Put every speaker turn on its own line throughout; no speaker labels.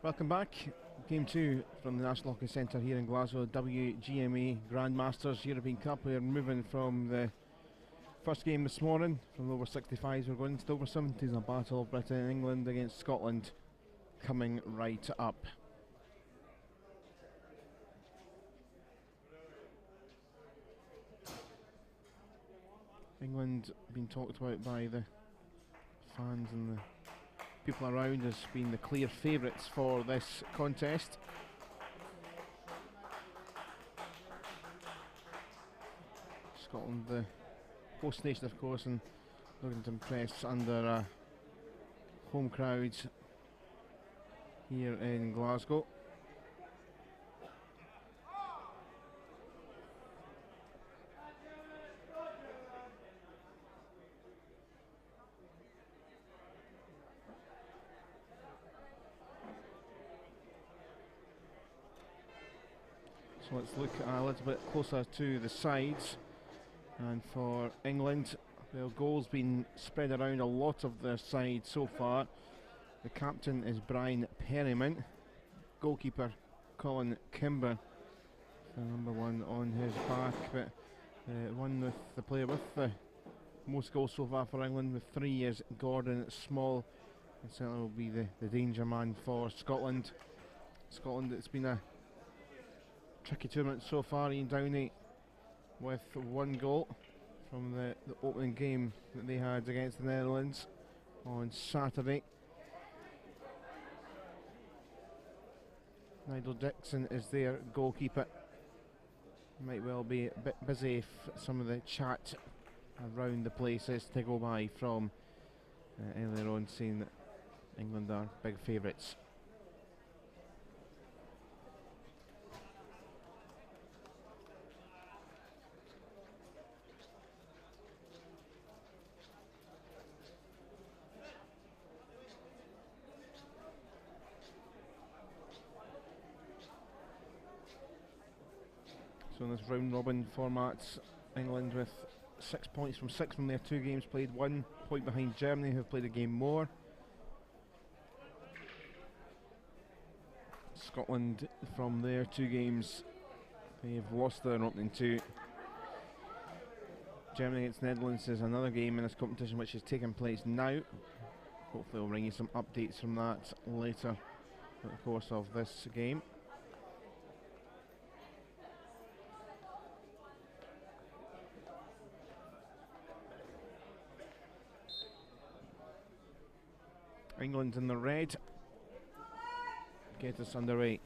Welcome back. Game 2 from the National Hockey Centre here in Glasgow. WGMA Grandmasters European Cup. We're moving from the first game this morning from the over 65s. We're going into the over 70s, a battle of Britain and England against Scotland coming right up. England being talked about by the fans and the people around as being the clear favourites for this contest. Scotland, the host nation, of course, and looking to impress under home crowds here in Glasgow. So let's look a little bit closer to the sides. And for England, their goals been spread around a lot of their side so far. The captain is Brian Perryman, goalkeeper Colin Kimber, the number one on his back, but one with the player with the most goals so far for England with 3 is Gordon Small, and certainly will be the danger man for Scotland. Scotland, it's been a tricky tournament so far. Ian Downey with one goal from the opening game that they had against the Netherlands on Saturday. Nigel Dixon is their goalkeeper. Might well be a bit busy if some of the chat around the place is to go by from earlier on, saying that England are big favourites. So in this round robin format, England with 6 points from 6 from their 2 games played, 1 point behind Germany, who have played a game more. Scotland, from their 2 games, they've lost their opening 2. Germany against Netherlands is another game in this competition which is taking place now. Hopefully we'll bring you some updates from that later in the course of this game. England in the red get us underway.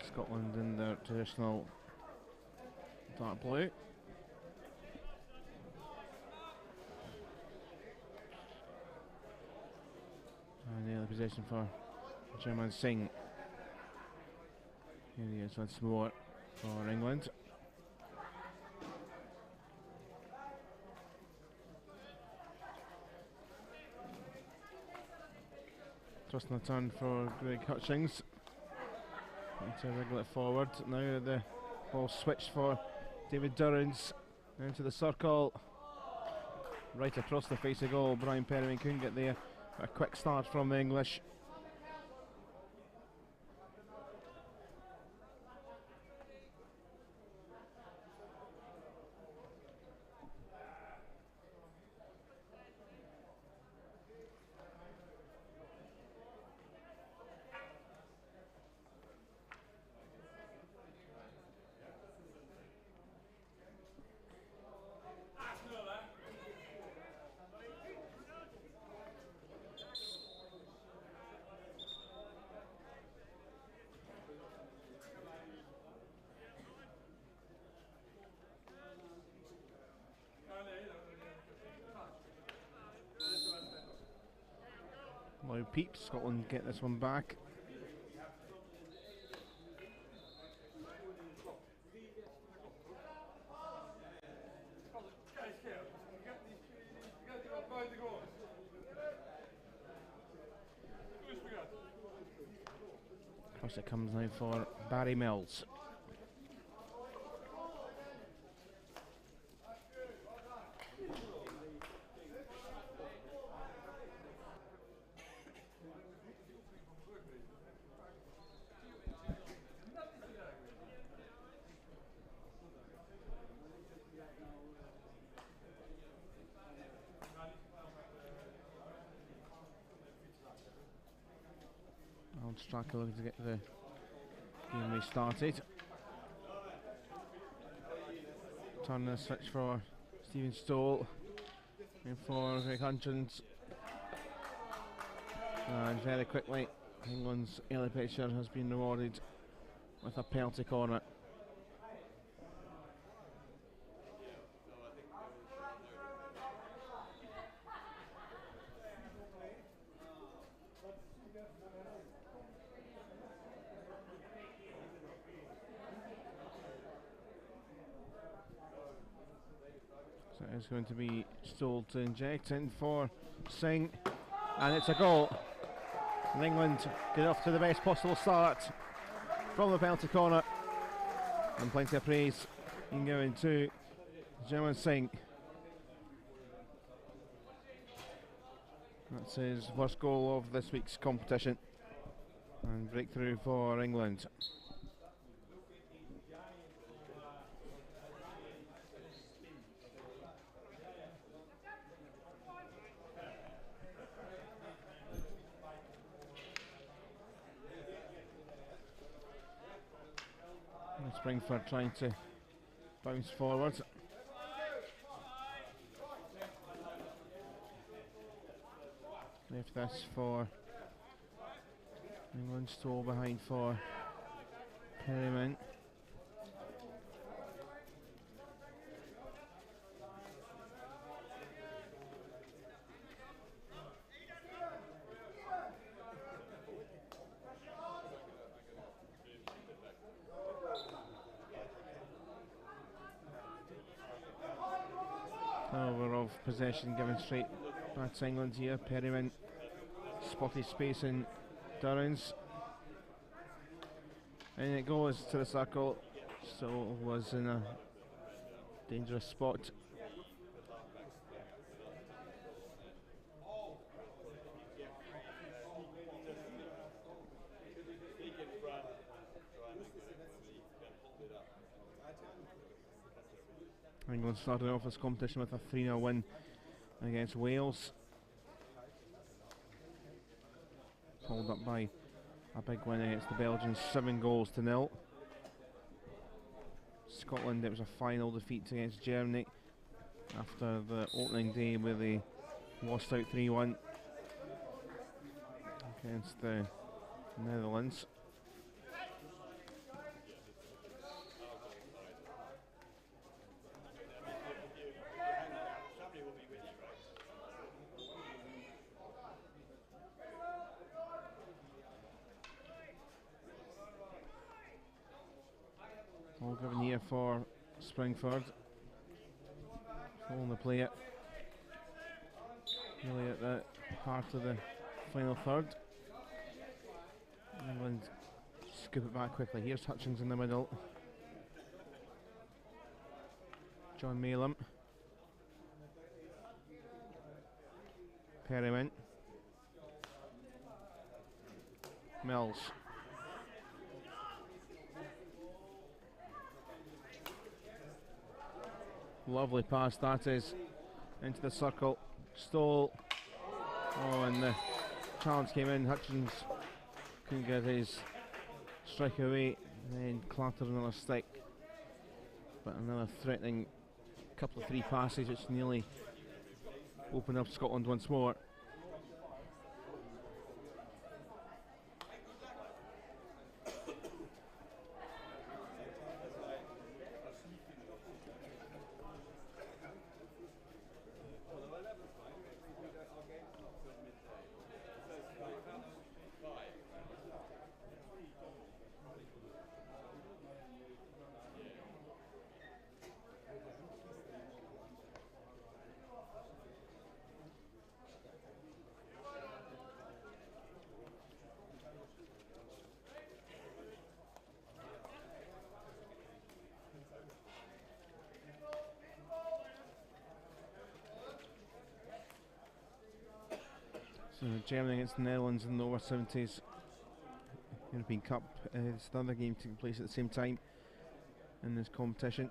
Scotland in their traditional dark blue. And the other possession for German Singh. Here he is once more for England. Twisting the turn for Greg Hutchings. Trying to wriggle it forward. Now the ball switched for David Durrance. Into the circle. Right across the face of goal. Brian Perryman couldn't get there. A quick start from the English. Low peep, Scotland get this one back. Across it comes now for Barry Mills. Straka looking to get the game restarted. Turn the switch for Stephen Stoll and for Greg Hutchins. And very quickly, England's early pitcher has been rewarded with a penalty corner. So it's going to be Stoll to inject in for Singh, and it's a goal. And England get off to the best possible start from the penalty corner, and plenty of praise in going to Jawan Singh. That's his first goal of this week's competition, and breakthrough for England. Springford trying to bounce forward. Left this for England. Stoll behind for Perryman. Over of possession given straight back to England here. Perryman spotted space in Durrans, and it goes to the circle. Stoll was in a dangerous spot. England started off this competition with a 3-0 win against Wales, followed up by a big win against the Belgians, 7-0. Scotland, it was a final defeat against Germany after the opening day where they lost out 3-1 against the Netherlands. All given here for Springford. Following the play it. Really at the heart of the final third. England scoop it back quickly. Here's Hutchins in the middle. John Malem. Perryman. Mills. Lovely pass that is, into the circle. Stoll. Oh, and the challenge came in. Hutchins couldn't get his strike away, and then clattered another stick. But another threatening couple of 3 passes which nearly opened up Scotland once more. So Germany against the Netherlands in the over 70s European Cup. It's the other game taking place at the same time in this competition.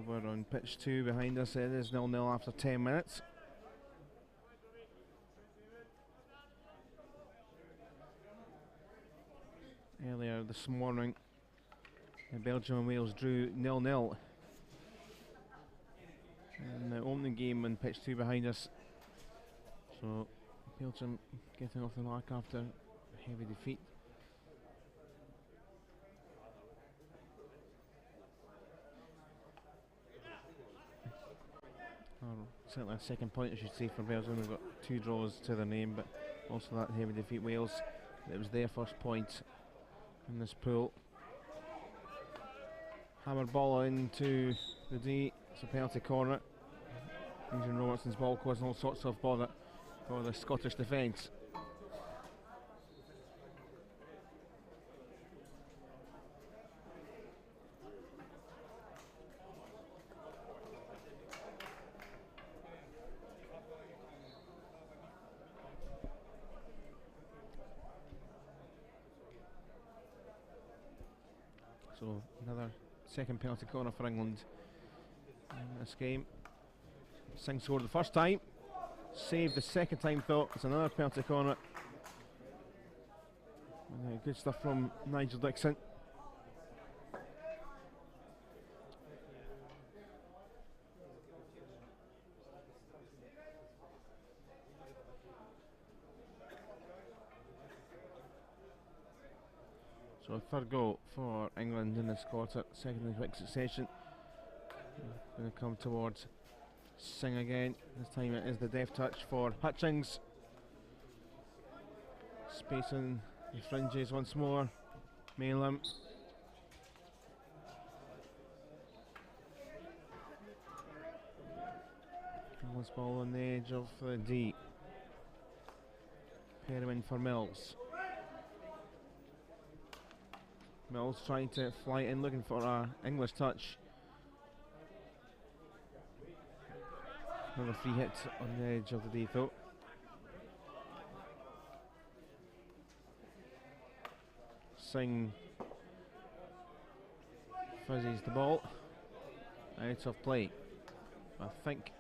Over on pitch 2 behind us, it is 0-0 after 10 minutes. earlier this morning. Belgium and Wales drew 0-0 in the opening game on pitch 2 behind us. So Belgium getting off the mark after a heavy defeat. Or certainly a second point, I should say, for Belgium. They've got 2 draws to their name, but also that heavy defeat. Wales, it was their first point in this pool. Hammer ball into the D. It's a penalty corner. Using Robertson's ball causing all sorts of bother for the Scottish defence. So another second penalty corner for England in this game. Singh scored the first time, saved the second time though. It's another penalty corner. Good stuff from Nigel Dixon. So a third goal for England in this quarter, second in quick succession. Going to come towards Singh again. This time it is the deft touch for Hutchings. Space on the fringes once more. Malam. England's ball on the edge of the D. Perriman for Mills. Mills trying to fly in, looking for a English touch. Another free hit on the edge of the D though. Singh fuzzies the ball out of play. I think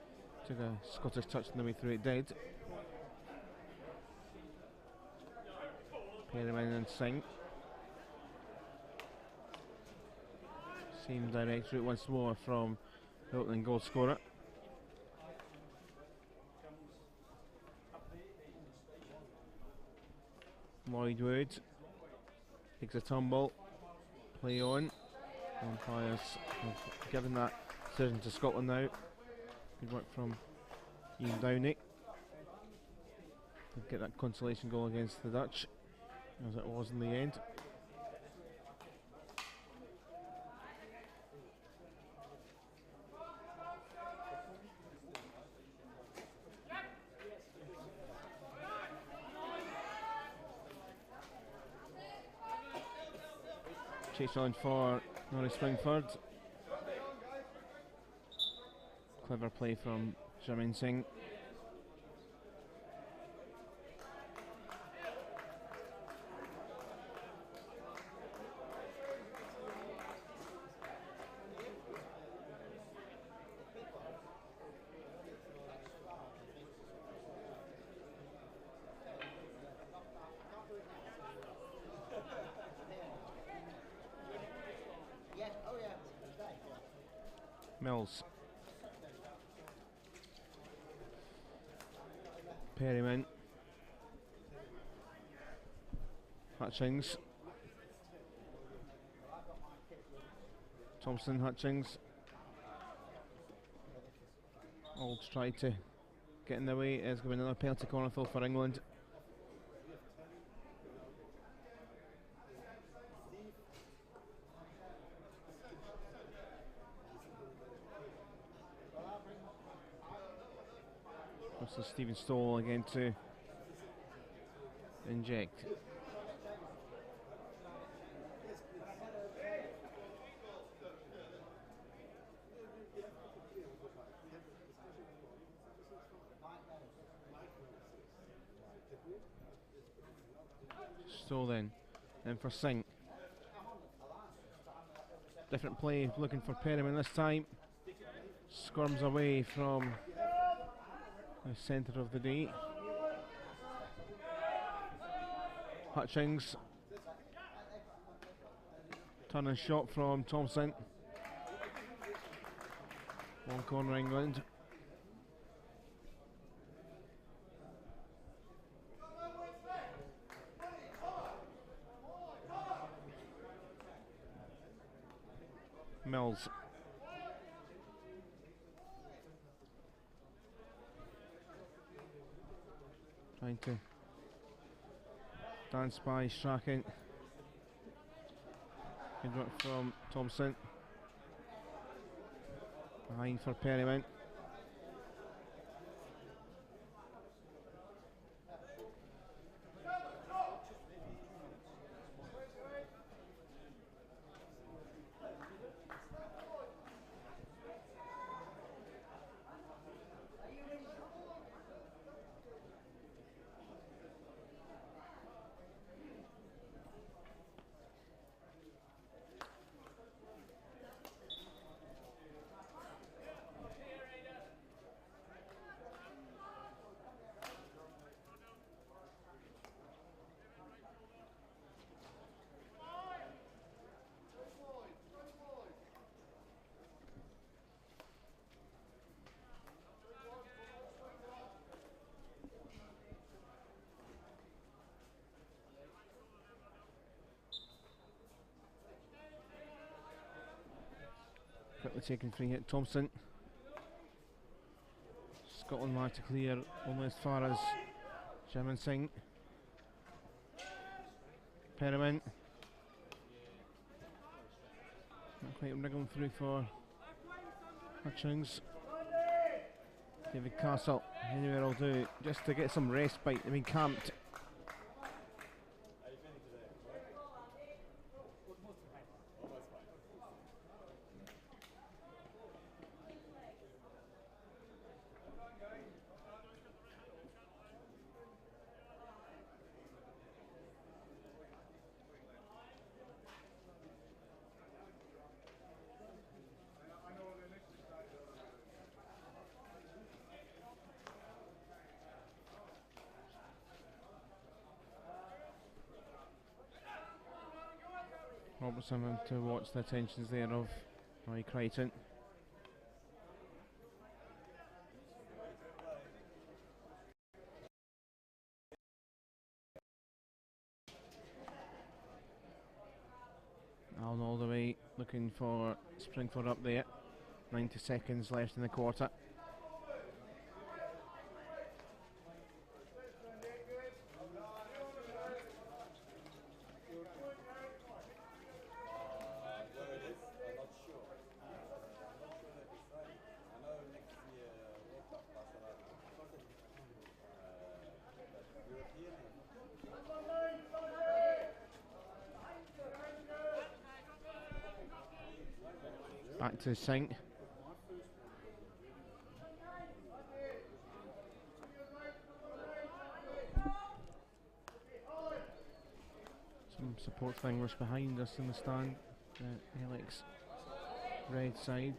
took a Scottish touch on the way through, it did. Perriman and Singh. Same direct route once more from the opening goal scorer. Lloyd Wood takes a tumble, play on. Umpires have given that decision to Scotland now. Good work from Ian Downey. They'll get that consolation goal against the Dutch, as it was in the end. Chase on for Norris Springford. Clever play from Jermaine Singh. Mills. Perriman. Hutchings. Thompson, Hutchings. All try to get in the way. It's going to be another penalty corner fill for England. So Stephen Stoll again to inject. Stoll then for Singh. Different play, looking for Perriman this time. Squirms away from the centre of the D. Turning shot from Thompson. One corner England. Mills. Trying to dance by Strachan. Good work from Thompson. Behind for Perryman. Quickly taking free hit Thompson. Scotland managed to clear almost as far as Jamin Singh. Perriman. Not quite wriggling through for Hutchings. David Castle, anywhere will do, just to get some respite. I mean, camped. Robertson to watch the attentions there of Roy Crichton. Allen all the way looking for Springford up there. 90 seconds left in the quarter. Back to Singh. Some support for English behind us in the stand. Alex red side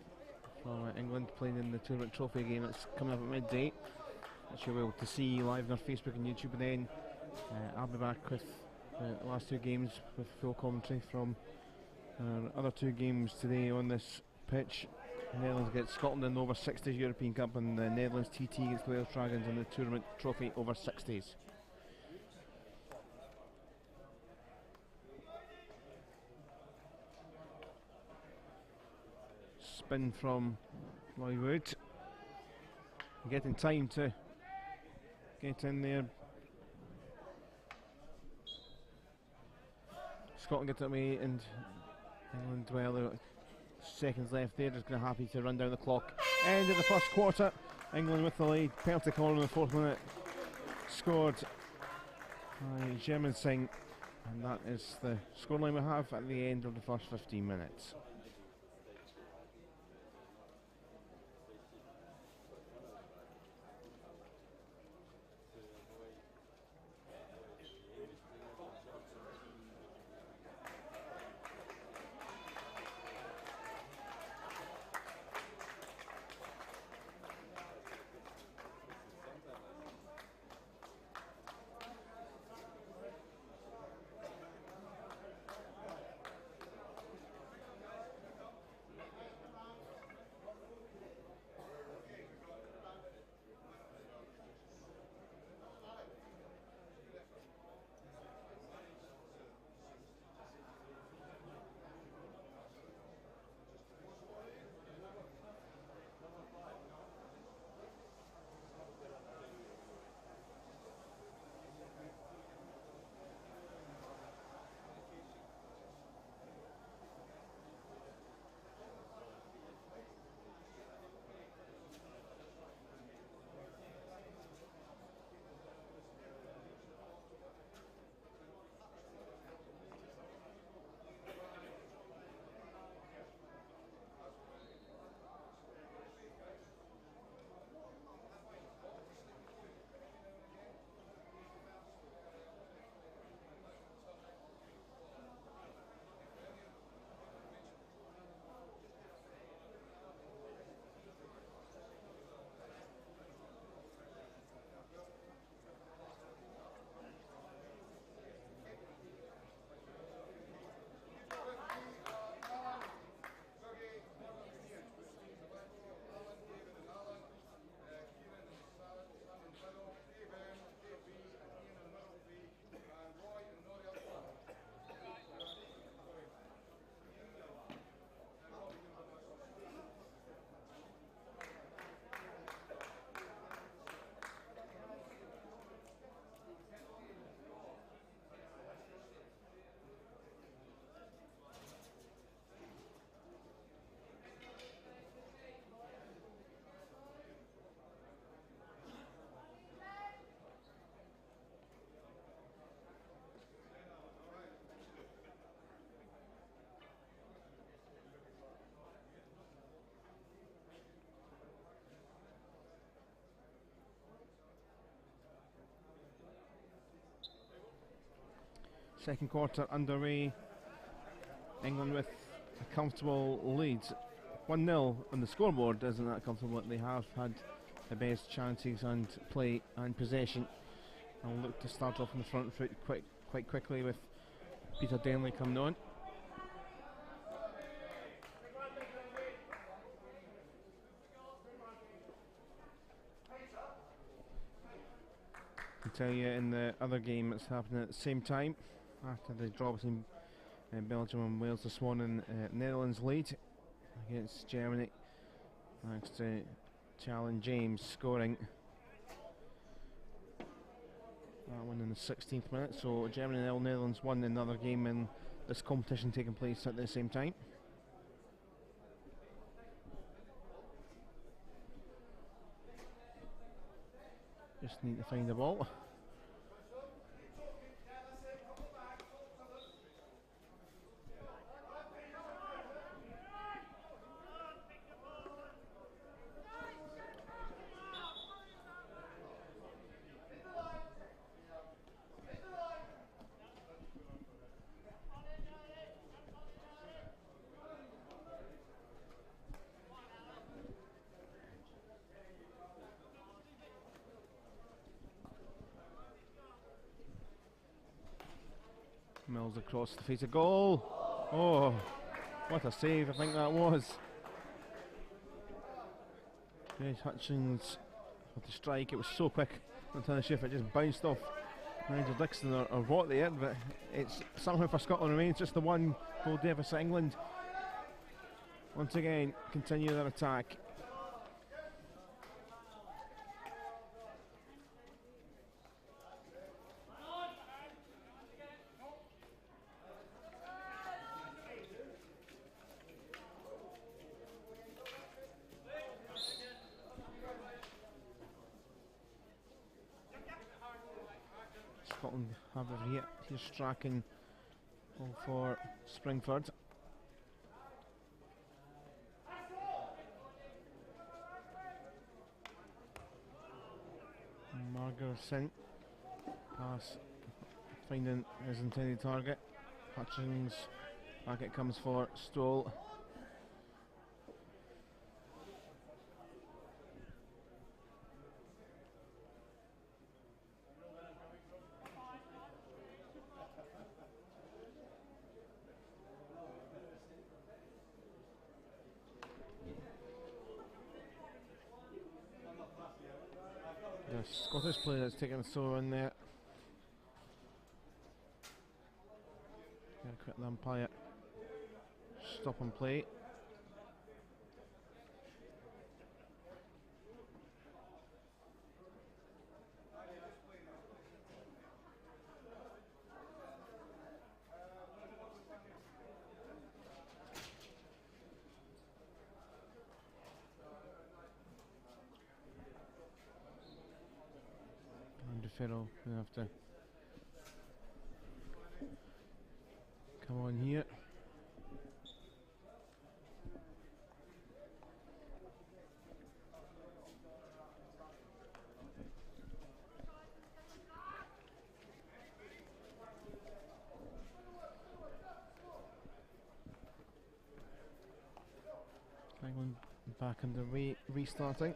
from England playing in the Tournament Trophy game that's coming up at midday, which you'll be able to see live on our Facebook and YouTube. And then I'll be back with the last two games with full commentary from other two games today on this pitch. The Netherlands against Scotland in the over 60s European Cup, and the Netherlands TT against the Wales Dragons in the Tournament Trophy over 60s. Spin from Lloyd Wood, getting time to get in there. Scotland get it away, and England, well, seconds left there, just going to happy to run down the clock. End of the first quarter, England with the lead. Penalty corner in the 4th minute, scored by Jamin Singh, and that is the scoreline we have at the end of the first 15 minutes. Second quarter underway. England with a comfortable lead. 1-0 on the scoreboard isn't that comfortable, but they have had the best chances and play and possession. I'll look to start off on the front foot quite quickly with Peter Denley coming on. I can tell you in the other game it's happening at the same time after the draw between Belgium and Wales this morning. Netherlands lead against Germany thanks to Challen James scoring that one in the 16th minute. So Germany 0, Netherlands 1 in another game in this competition taking place at the same time. Just need to find the ball. Mills across the face of goal. Oh, what a save I think that was. Jay Hutchins with the strike. It was so quick until the shift, it just bounced off Nigel Dixon or what there, but it's somehow for Scotland remains just the one goal deficit. England once again continue their attack. Scotland have it here. Here's Strachan for Springford. Margerson pass finding his intended target. Hutchins, back it comes for Stoll. The Scottish player that's taking a sore in there. Gotta quit the umpire. Stop and play. Fiddle, we have to come on here. England back underway, restarting.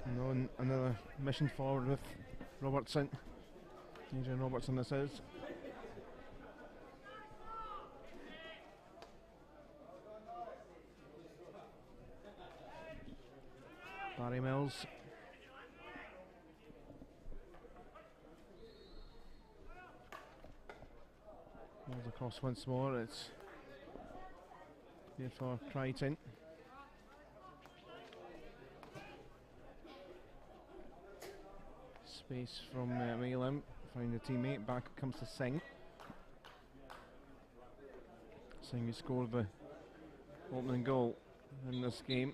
And on another mission forward with Robertson. Adrian Robertson this is. Barry Mills. Mills across once more. It's here for Crichton. Space from Whalem, find a teammate, back comes to Singh. Singh who scored the opening goal in this game.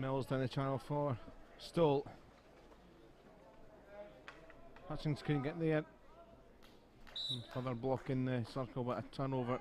Mills down the channel for Stoll. Hutchings couldn't get there. And further block in the circle, but a turnover.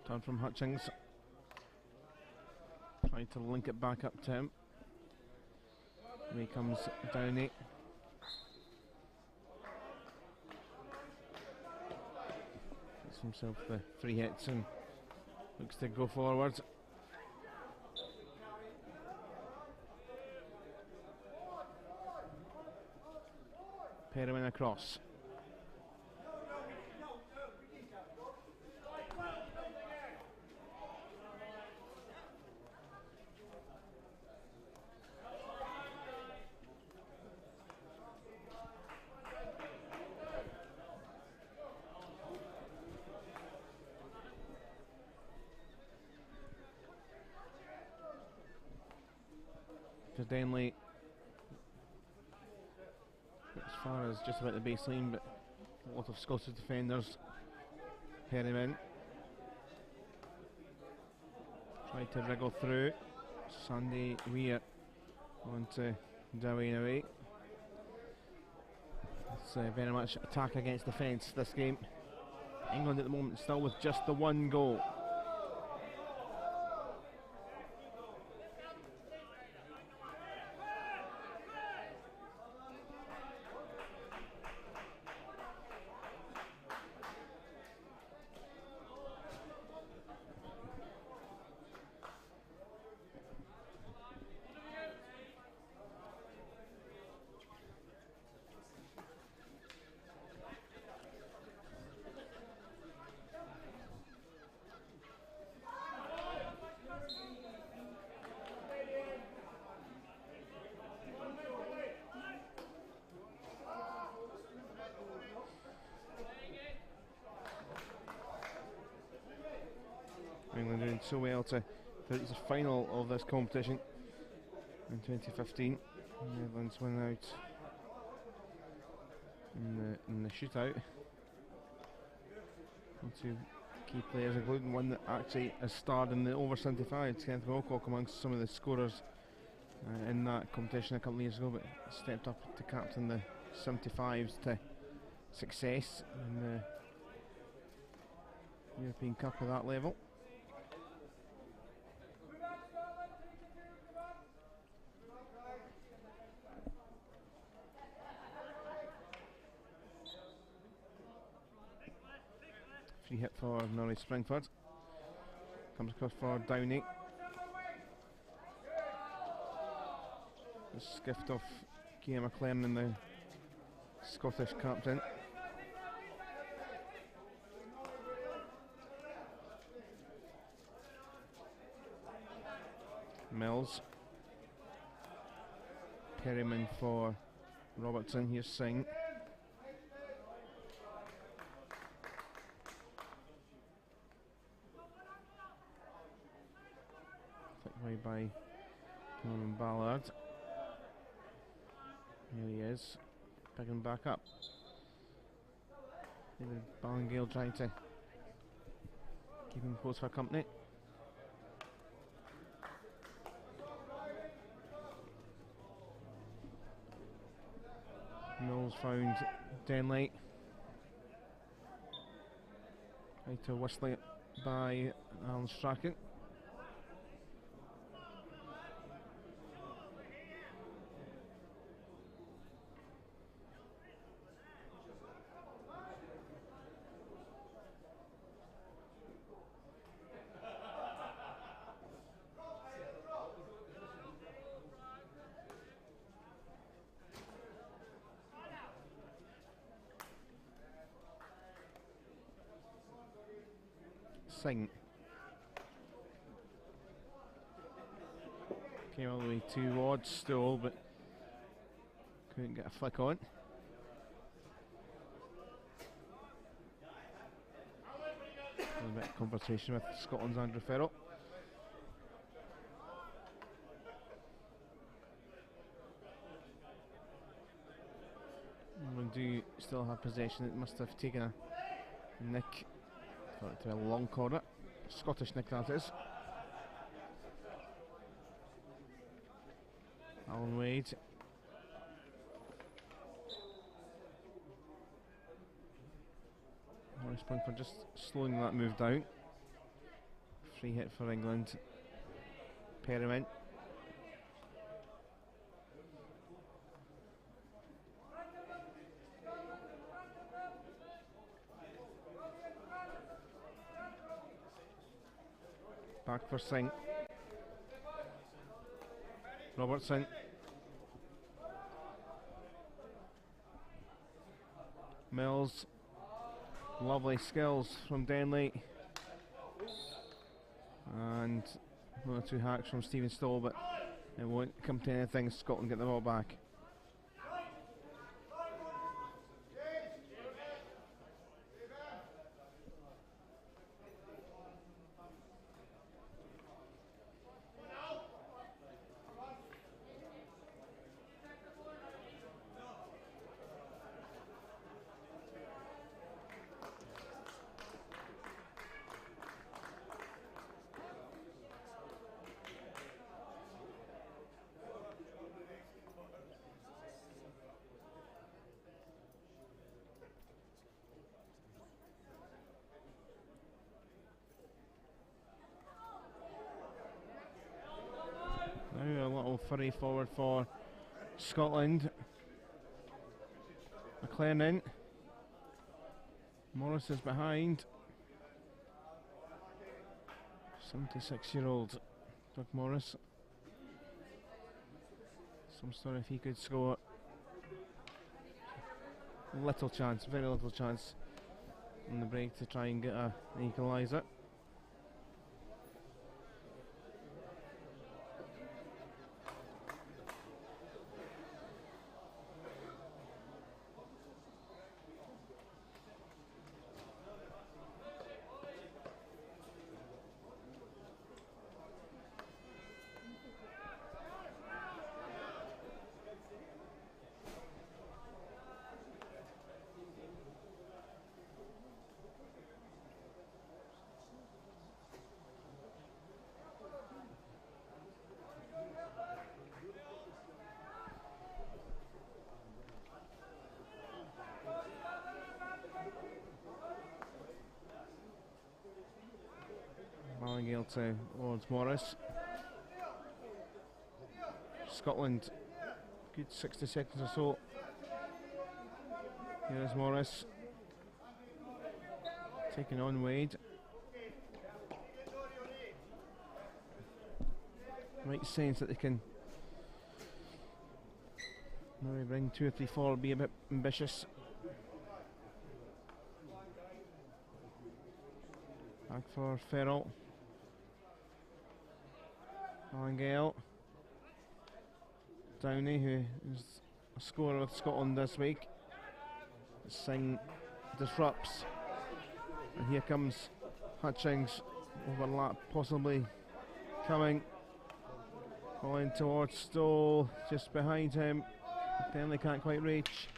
Turn from Hutchings. Trying to link it back up to him. Here comes Downey. Gets himself the 3 hits and looks to go forward. Perriman across. Denley as far as just about the baseline, but a lot of Scottish defenders pair him in. Try to wriggle through. Sandy Weir onto Dowie away. It's very much attack against defence this game. England at the moment still with just the 1 goal. England doing so well to reach the final of this competition in 2015. The Netherlands went out in the shootout. And 2 key players, including one that actually has starred in the over 75s, Kenneth Wilcock, amongst some of the scorers in that competition a couple of years ago, but stepped up to captain the 75s to success in the European Cup at that level. Free hit for Norrie Springford. Comes across for Downey. The skift off Cian McLaren, the Scottish captain. Mills. Perriman for Robertson. Here's Singh. Away by Norman Ballard. Here he is, picking back up. David Ballingale trying to keep him close for company. Mills found Denley. Right to whistle it by Alan Strachan. Singh. Came all the way towards Stoll, but couldn't get a flick on. A bit of conversation with Scotland's Andrew Farrell. We do still have possession. It must have taken a nick. Thought it to be a long corner. Scottish nick, that is. Alan Wade. Nice point for just slowing that move down. Free hit for England. Perriman. Back for Singh. Robertson. Mills. Lovely skills from Denley. And one or two hacks from Stephen Stoll, but it won't come to anything. Scotland get the ball back. Now a little furry forward for Scotland. McLaren in. Morris is behind. 76-year-old Doug Morris. Some sort of if he could score. Little chance, very little chance in the break to try and get an equaliser. Martingale towards Morris. Scotland, good 60 seconds or so. Here's Morris. Taking on Wade. Right sense that they can maybe bring 2 or 3 forward, be a bit ambitious. Back for Farrell. Martingale. Downey, who is a scorer with Scotland this week. Singh disrupts. And here comes Hutchings. Overlap possibly coming. Falling towards Stoll, just behind him. Denley can't quite reach.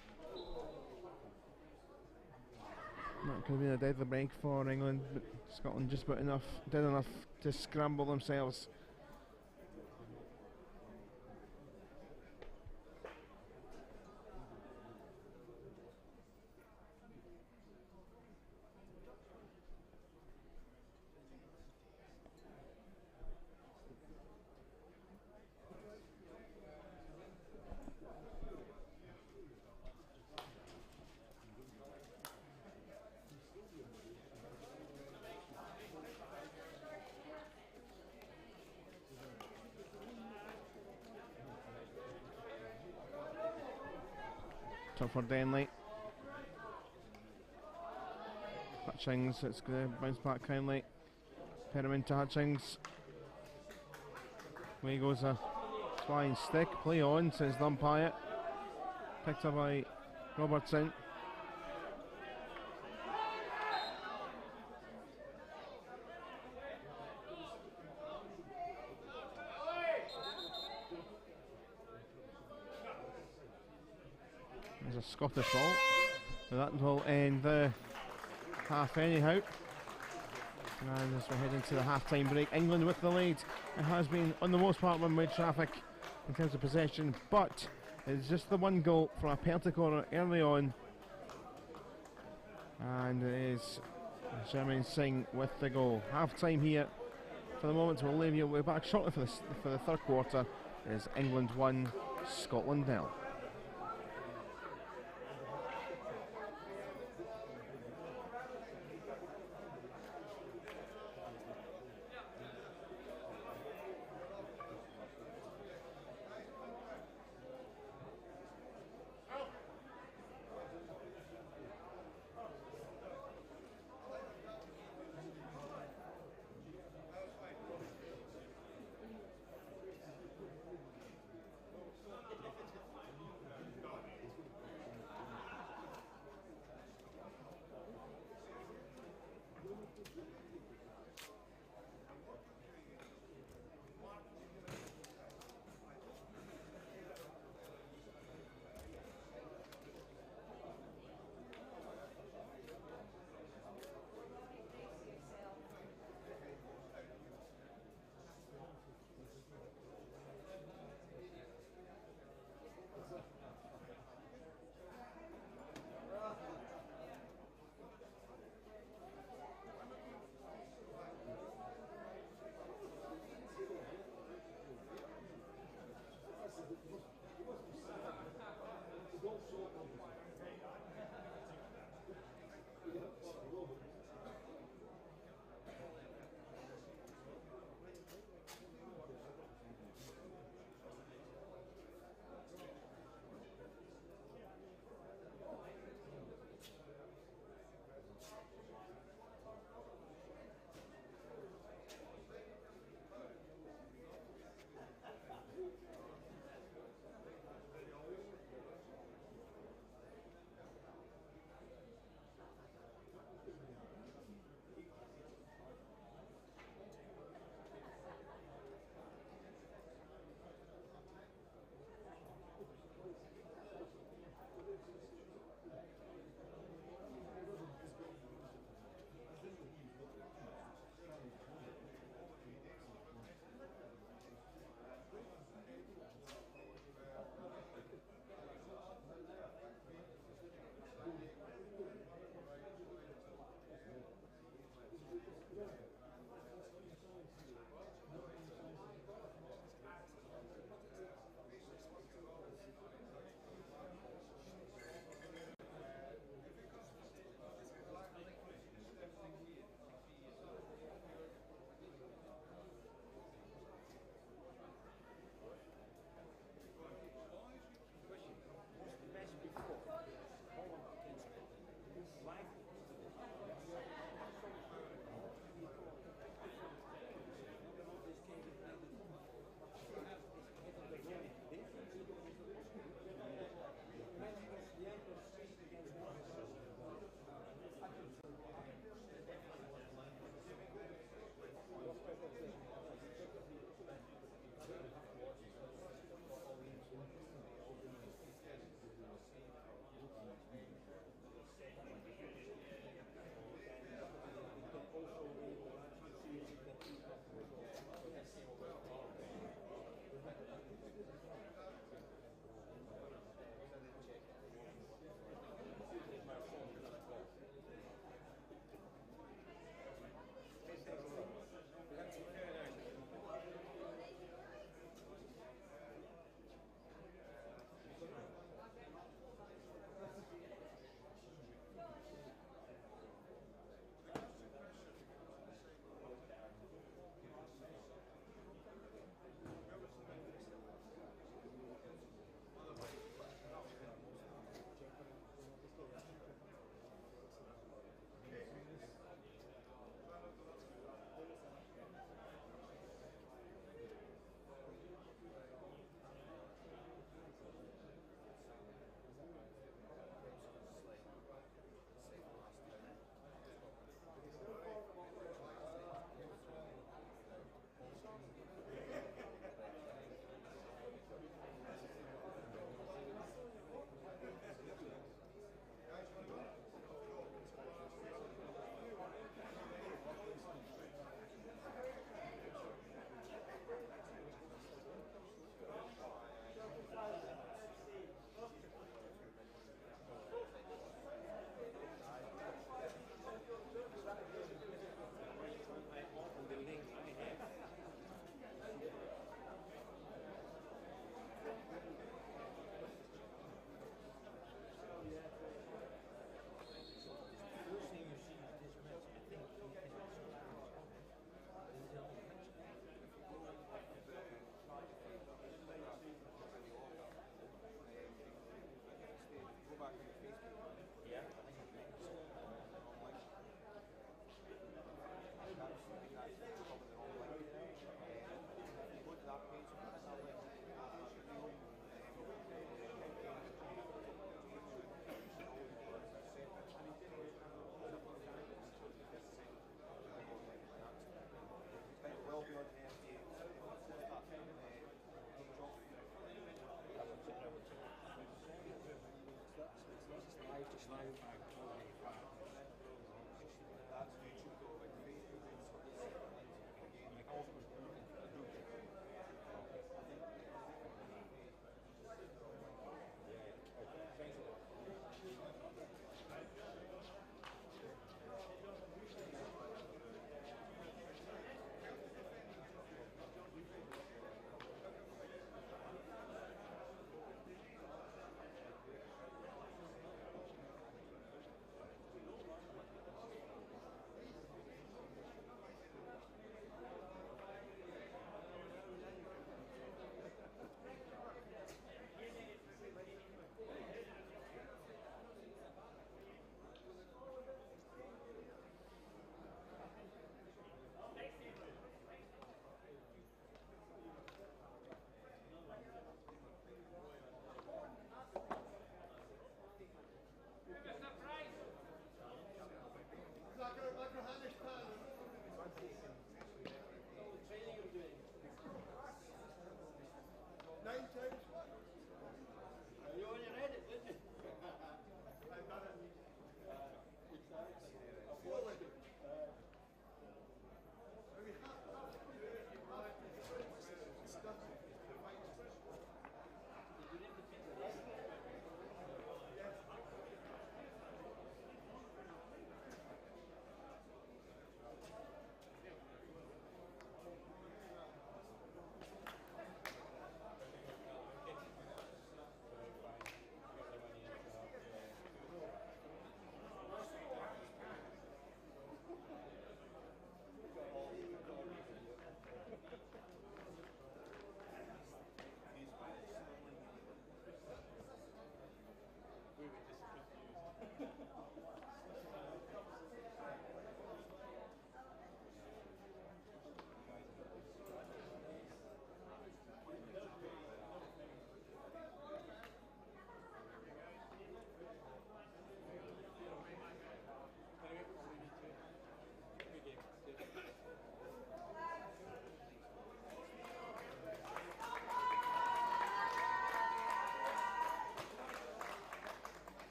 That could have been a deadly break for England, but Scotland just did enough to scramble themselves. Tough for Denley. Hutchings, it's going to bounce back kindly. Perriman to Hutchings. Away goes a flying stick. Play on, says the umpire. Picked up by Robertson. There's a Scottish ball. So that will end the half anyhow. And as we're heading to the half-time break, England with the lead. It has been, on the most part, one-way traffic in terms of possession, but it's just the one goal from a penalty corner early on. And it is Jermaine Singh with the goal. Half-time here for the moment. We'll leave you. We're back shortly for the third quarter. It is England 1, Scotland 0.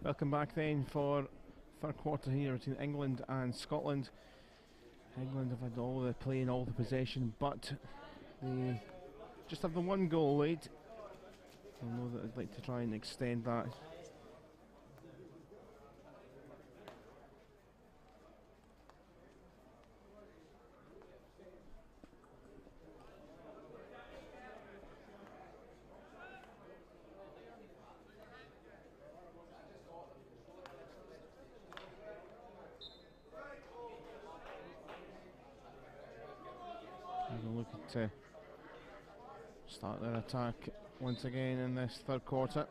Welcome back then for third quarter here between England and Scotland. England have had all the play and all the possession, but they just have the one goal lead. I know that they'd like to try and extend that. They're looking to start their attack once again in this third quarter.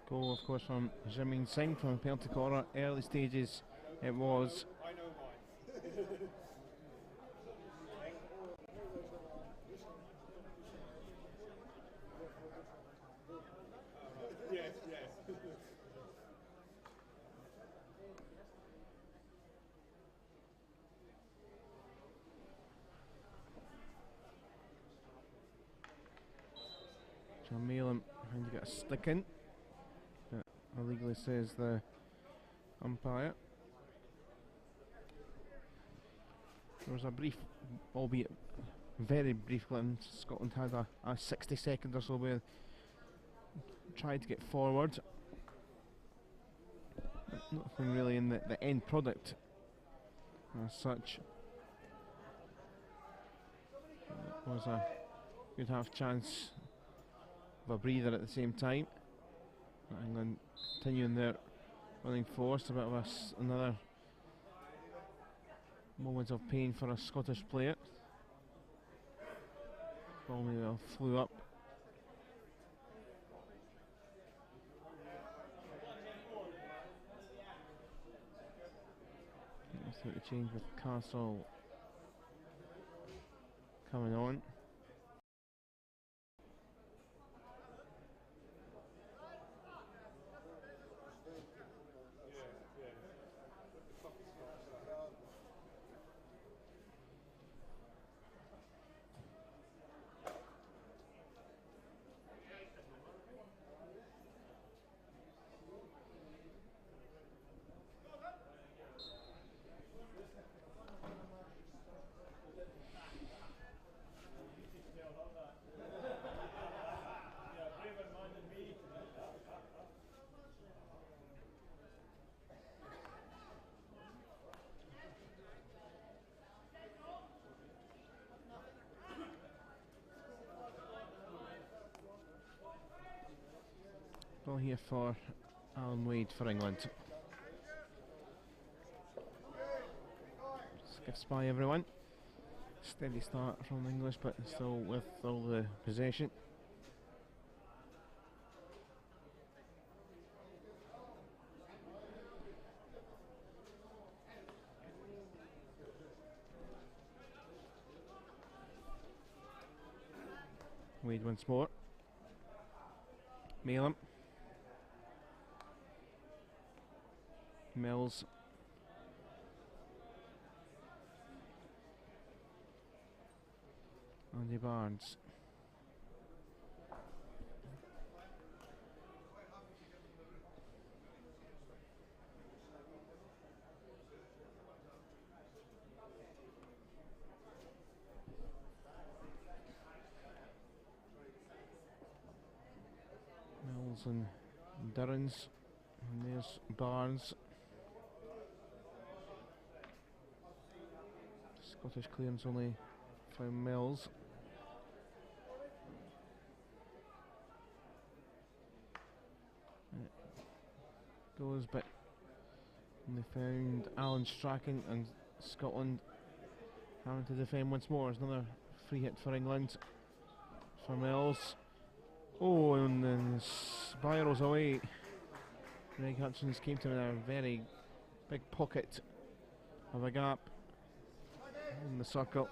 Goal, of course, from Jamin Singh from the penalty corner. Early stages it was. John Malin trying to get a stick in. Illegally says the umpire. There was a brief, albeit very brief glimpse. Scotland had a 60 second or so where tried to get forward. Nothing really in the end product as such. It was a good half chance of a breather at the same time. England continuing their running force. A bit of another moment of pain for a Scottish player. Ball maybe flew up. The change with Castle coming on. Ball here for Alan Wade for England. Skips by everyone. Steady start from the English, but still with all the possession. Wade once more. Malem. Mills. Andy Barnes. Mills and Durrans. And there's Barnes. Scottish clearance only from Mills. It goes, but they found Alan Strachan and Scotland having to defend once more. There's another free hit for England. For Mills. Oh, and then spirals away. Greg Hutchins came to him in a very big pocket of a gap in the circle.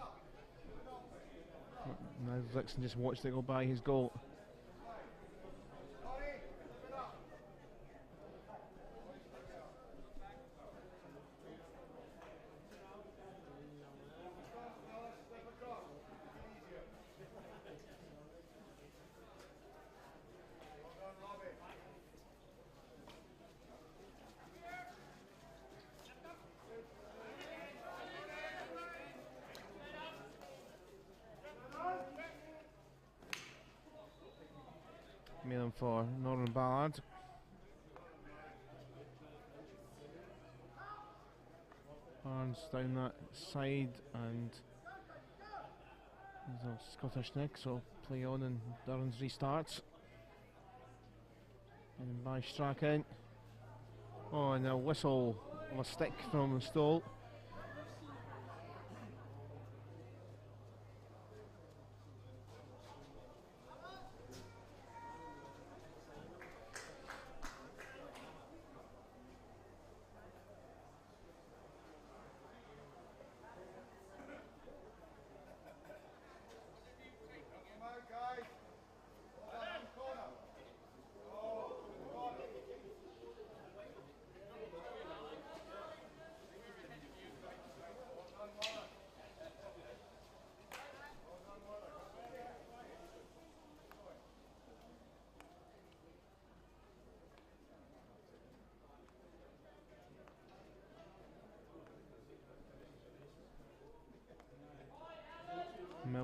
Now Vixen just watched it go by his goal. Malem for Northern Ballard. Barnes down that side, and there's a Scottish nick, so play on and Durrans restarts. And by Strachan. Oh, and a whistle of a stick from Stoll.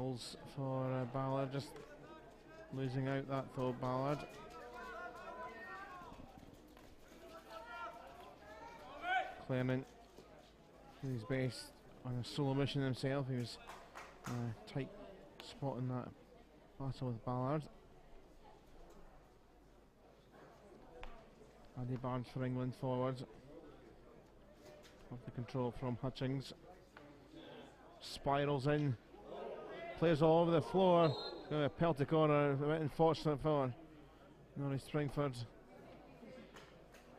balls for Ballard, just losing out that though, Ballard. Clement did his best on a solo mission himself. He was tight spot in that battle with Ballard. Andy Barnes for England forward. Off the control from Hutchings. Spirals in. Players all over the floor. Got a penalty corner. A bit unfortunate for Norrie Springford.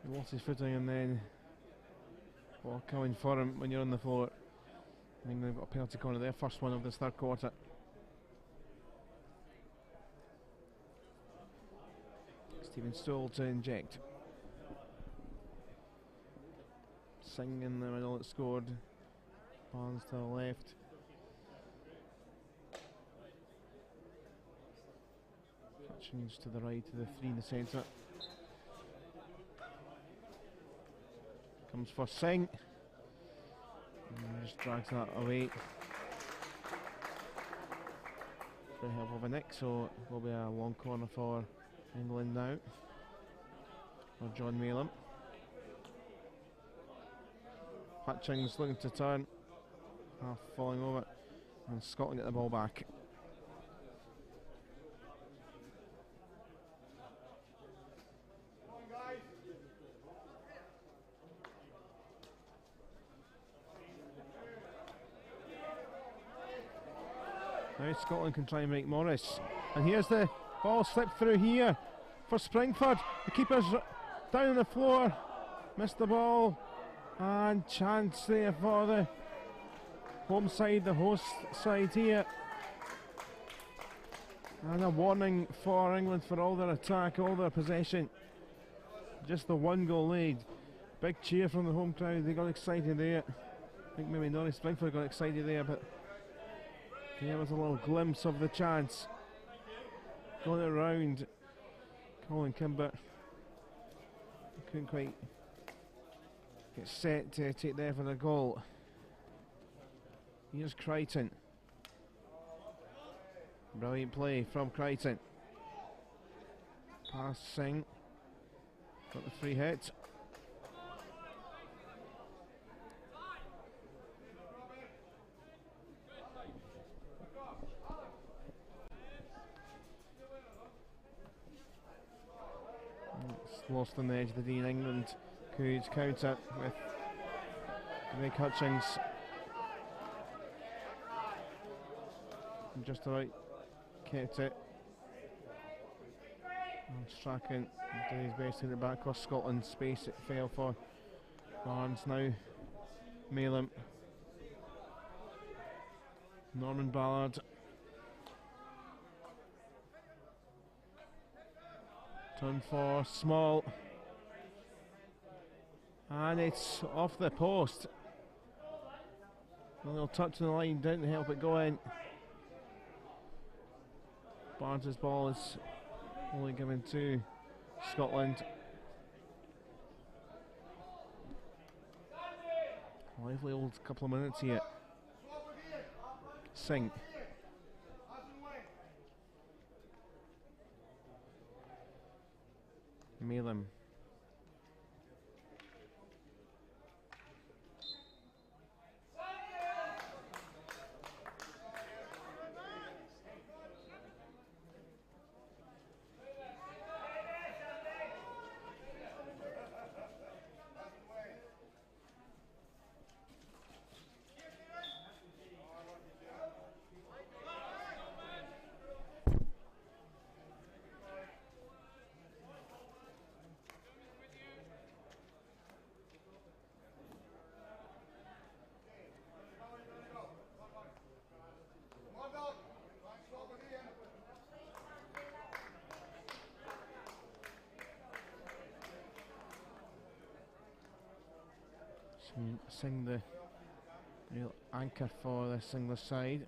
He lost his footing and then ball coming for him when you're on the floor. I think they've got a penalty corner there. First one of this third quarter. Stephen Stoll to inject. Singh in the middle that scored. Barnes to the left. Hutchins to the right, to the three in the centre. Comes for Singh. And just drags that away. For the help of a nick, so it will be a long corner for England now. For John Malem. Hutchings looking to turn, half falling over, and Scotland get the ball back. Now Scotland can try and make Morris, and here's the ball slipped through here for Springford. The keeper's down on the floor, missed the ball. And chance there for the home side, the host side here. And a warning for England for all their attack, all their possession. Just the one goal lead. Big cheer from the home crowd, they got excited there. I think maybe Norrie Springford got excited there, but there was a little glimpse of the chance. Going around Colin Kimber. Couldn't quite get set to take there for the goal. Here's Crichton. Brilliant play from Crichton. Pass Singh. Got the free hit. It's lost on the edge of the D in England. Could counter with Greg Hutchings. Just about kept it. And Strachan did his best to get it back across Scotland's space. It fell for Barnes now. Malem. Norman Ballard. Turn for Small. And it's off the post. A little touch on the line, didn't help it go in. Barnes' ball is only given to Scotland. Lively old couple of minutes here. Singh. Malem. Singh the real anchor for this English side.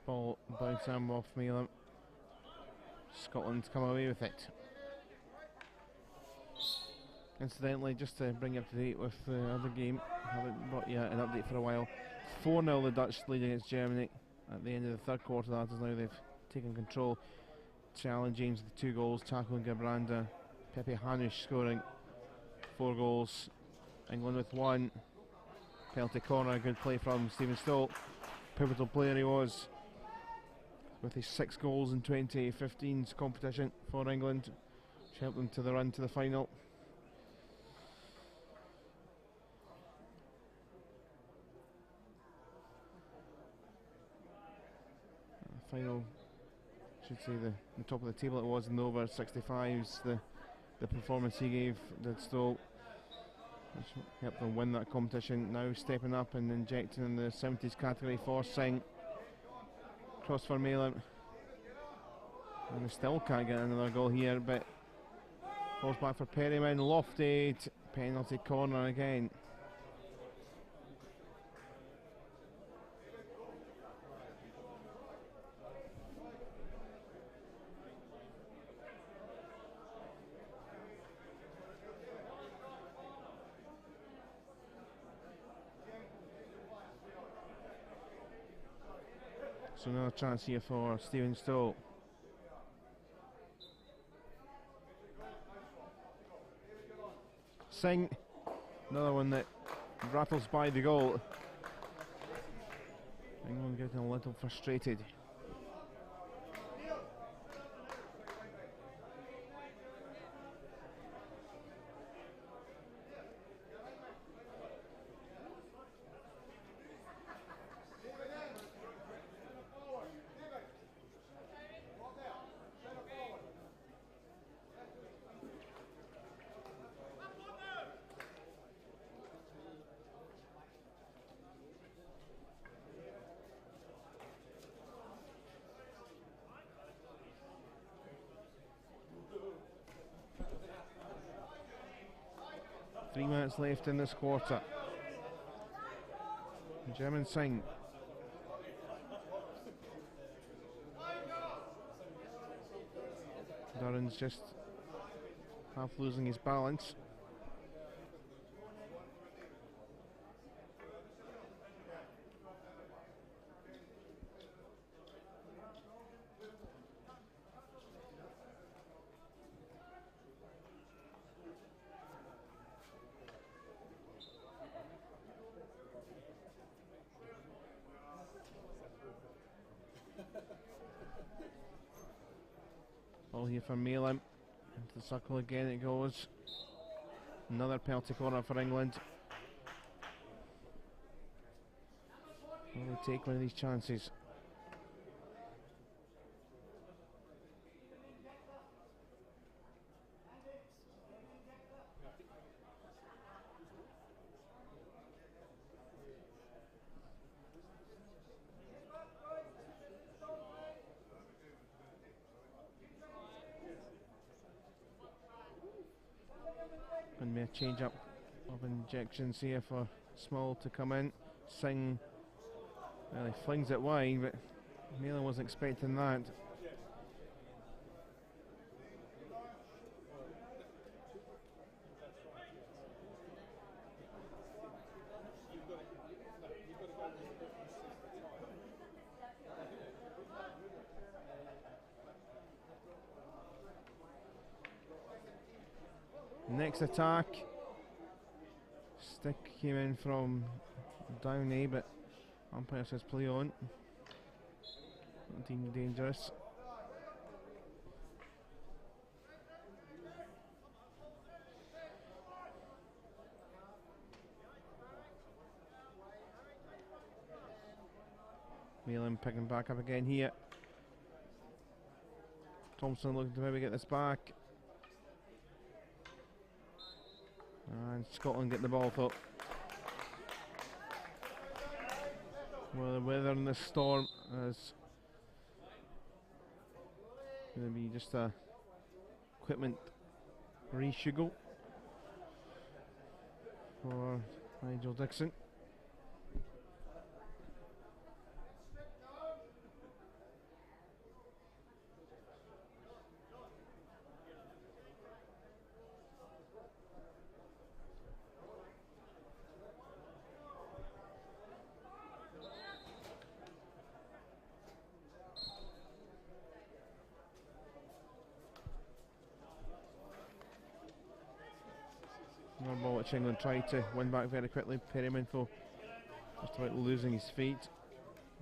ball bounce off Milan. Scotland come away with it. Incidentally, just to bring you up to date with the other game, I haven't brought you an update for a while. 4-0 the Dutch lead against Germany at the end of the third quarter. That is now they've taken control. Charlie James with 2 goals, tackling Gabranda, Pepe Hanush scoring 4 goals, England with 1. Penalty corner, good play from Stephen Stoll. Pivotal player he was, with his 6 goals in 2015's competition for England, which helped them to the run to the final. Final, should say the top of the table it was in the over 65s. The performance he gave did Stoll, which helped them win that competition. Now stepping up and injecting in the 70s category for Singh. Cross for Malin, and they still can't get another goal here, but falls back for Perryman. Lofted, penalty corner again. So another chance here for Stephen Stoll. Singh, another one that rattles by the goal. England getting a little frustrated. Left in this quarter. German Singh. Duran's just half losing his balance. Ball here for Malin. Into the circle again it goes. Another penalty corner for England. Will they take one of these chances? And a change up of injections here for Small to come in. Singh, well, he flings it wide, but Malin wasn't expecting that. Next attack. Stick came in from down A, but umpire says play on. Not deemed dangerous. Malin picking back up again here. Thompson looking to maybe get this back. And Scotland get the ball up. Well, the weather in this storm is going to be just a equipment re-shugle for Nigel Dixon. ball which England tried to win back very quickly. Periminfo just about losing his feet.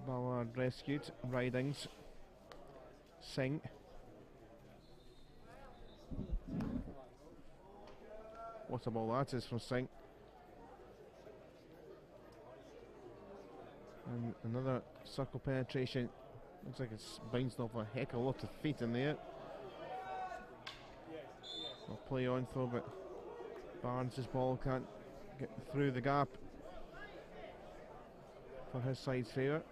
Ballard rescued. Ridings. Singh. What a ball that is from Singh. And another circle penetration. Looks like it's bounced off a heck of a lot of feet in there. I'll play on though, but Barnes' ball can't get through the gap for his side's favour.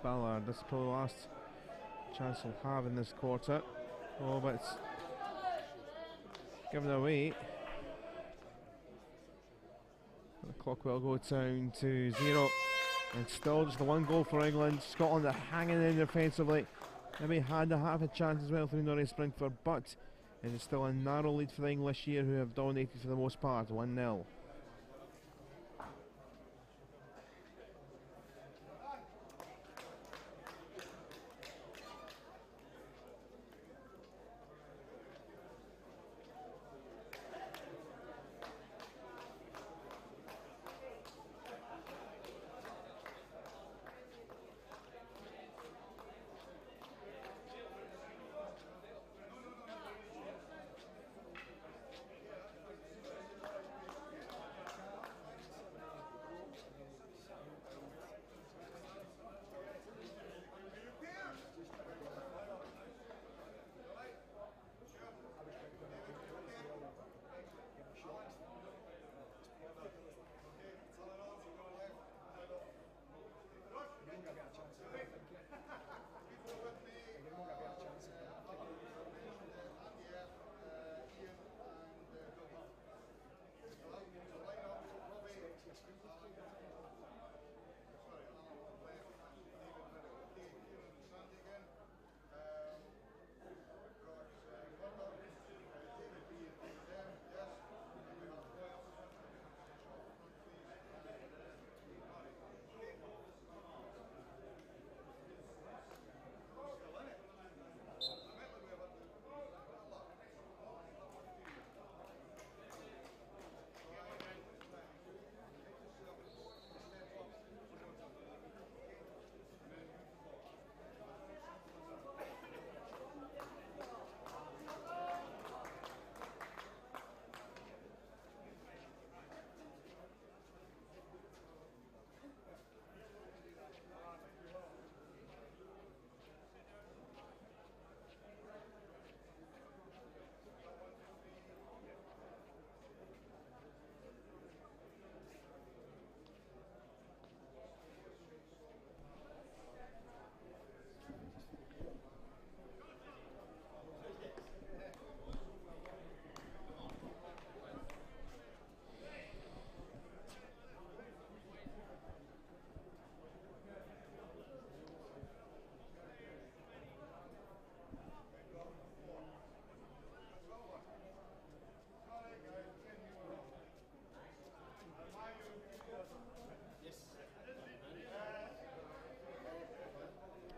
Ballard, this is probably the last chance he'll have in this quarter. Oh, but it's given away. The clock will go down to 0. And still just the one goal for England. Scotland are hanging in defensively. Maybe had a half a chance as well through Norrie Springford, but it is still a narrow lead for the English here, who have dominated for the most part, 1-0.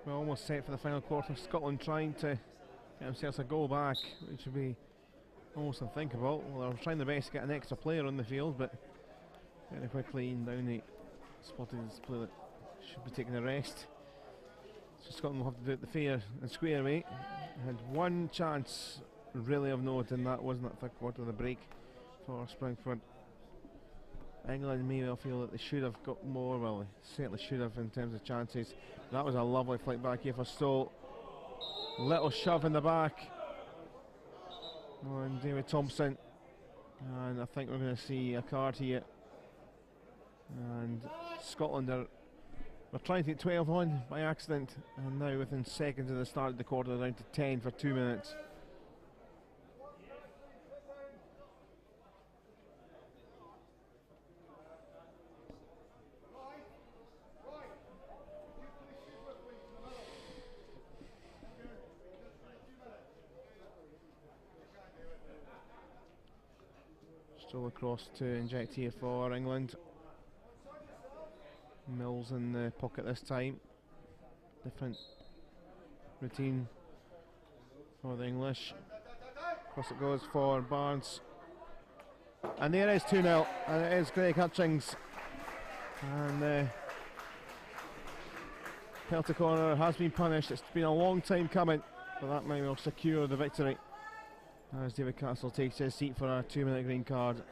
We're almost set for the final quarter. Scotland trying to get themselves a goal back, which would be almost unthinkable. Well, they're trying their best to get an extra player on the field, but very quickly Ian Downey spotted his player that should be taking a rest. So Scotland will have to do it the fair and square way. Had one chance really of note, and that wasn't that third quarter of the break for Springford. England may well feel that they should have got more. Well, they certainly should have in terms of chances. That was a lovely flick back here for Stoll. Little shove in the back on David Thompson, and I think we're going to see a card here. And Scotland are trying to take 12 on by accident, and now within seconds of the start of the quarter, they're down to 10 for 2 minutes. Still across to inject here for England. Mills in the pocket this time. Different routine for the English. Across it goes for Barnes. And there is 2-0. And it is Greg Hutchings. And penalty corner has been punished. It's been a long time coming, but that might will secure the victory as David Castle takes his seat for a 2-minute green card.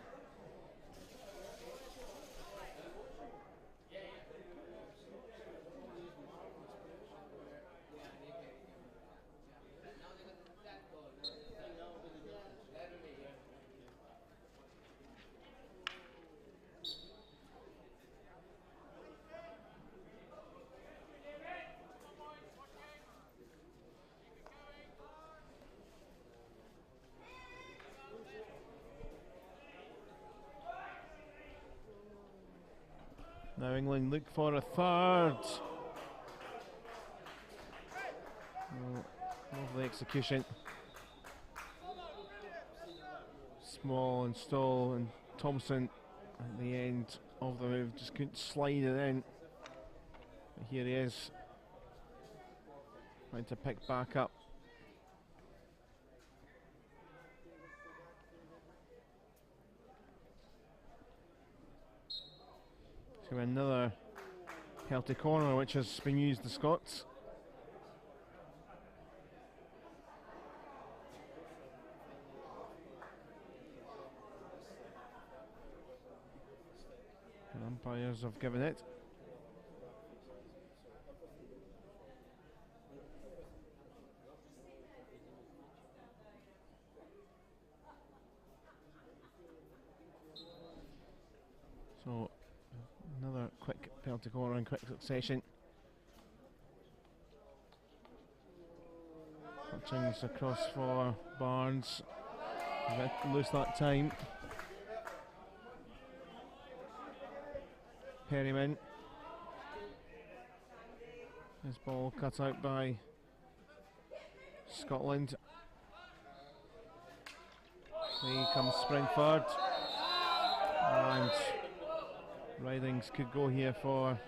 Now England look for a third. Oh, lovely execution. Small and Stoll and Thompson at the end of the move just couldn't slide it in. But here he is, trying to pick back up. So another penalty corner which has been used the Scots. The umpires have given it. So another quick penalty corner in quick succession. Hutchings across for Barnes. A bit loose that time. Perryman. His ball cut out by Scotland. Here comes Springford. And Ridings could go here for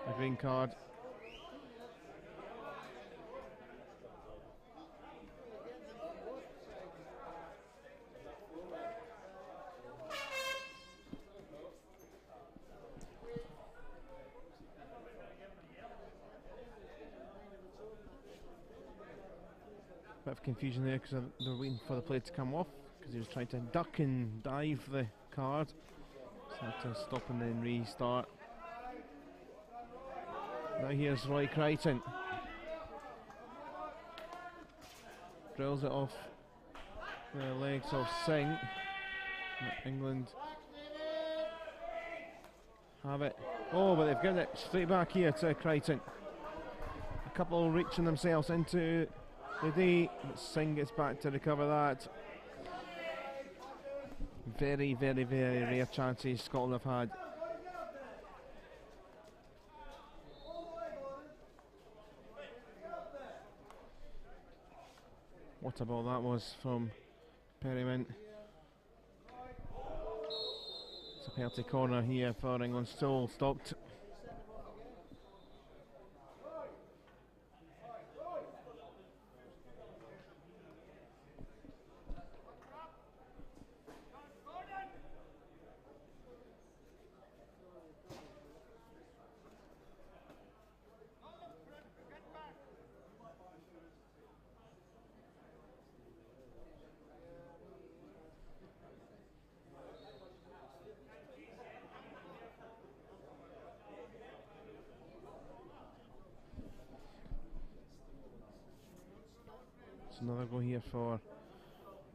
a green card. Bit of confusion there because they're waiting for the play to come off because he was trying to duck and dive the card. So had to stop and then restart. Now here's Roy Crichton. Drills it off the legs of Singh. England have it. Oh, but they've given it straight back here to Crichton. A couple reaching themselves into the D, but Singh gets back to recover that. Very, very, very rare chances Scotland have had. What a ball that was from Perryman. It's a penalty corner here for England, still stopped. Another go here for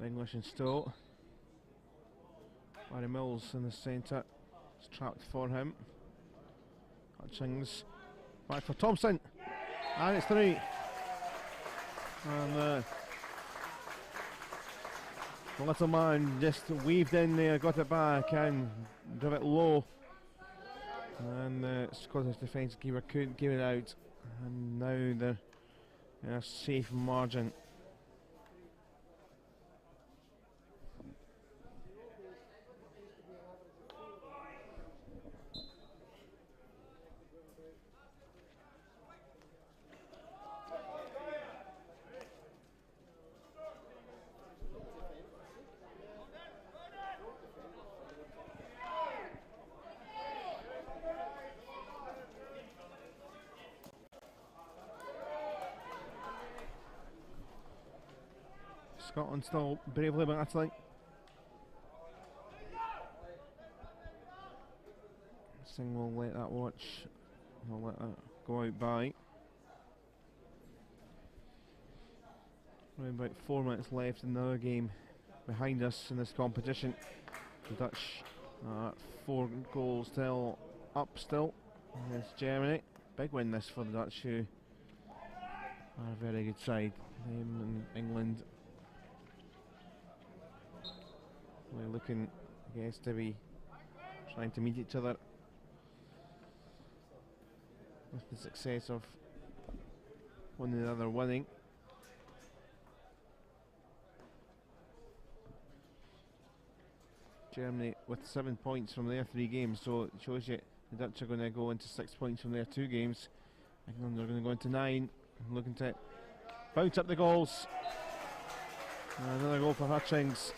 the English in Stowe. Barry Mills in the centre. It's trapped for him. Hutchings back for Thompson. And it's 3. And the little man just weaved in there, got it back and drove it low. And the Scottish defence keeper couldn't give it out. And now they're in a safe margin. Scotland still bravely battling. Singh will let that watch. We'll let that go out by. Around about 4 minutes left in the other game behind us in this competition. The Dutch 4 goals still up still against Germany. Big win this for the Dutch, who are a very good side. Them and England really looking, I guess, to be trying to meet each other with the success of one another winning. Germany with 7 points from their 3 games, so it shows you the Dutch are going to go into 6 points from their 2 games. England are going to go into 9, looking to bounce up the goals. And another goal for Hutchings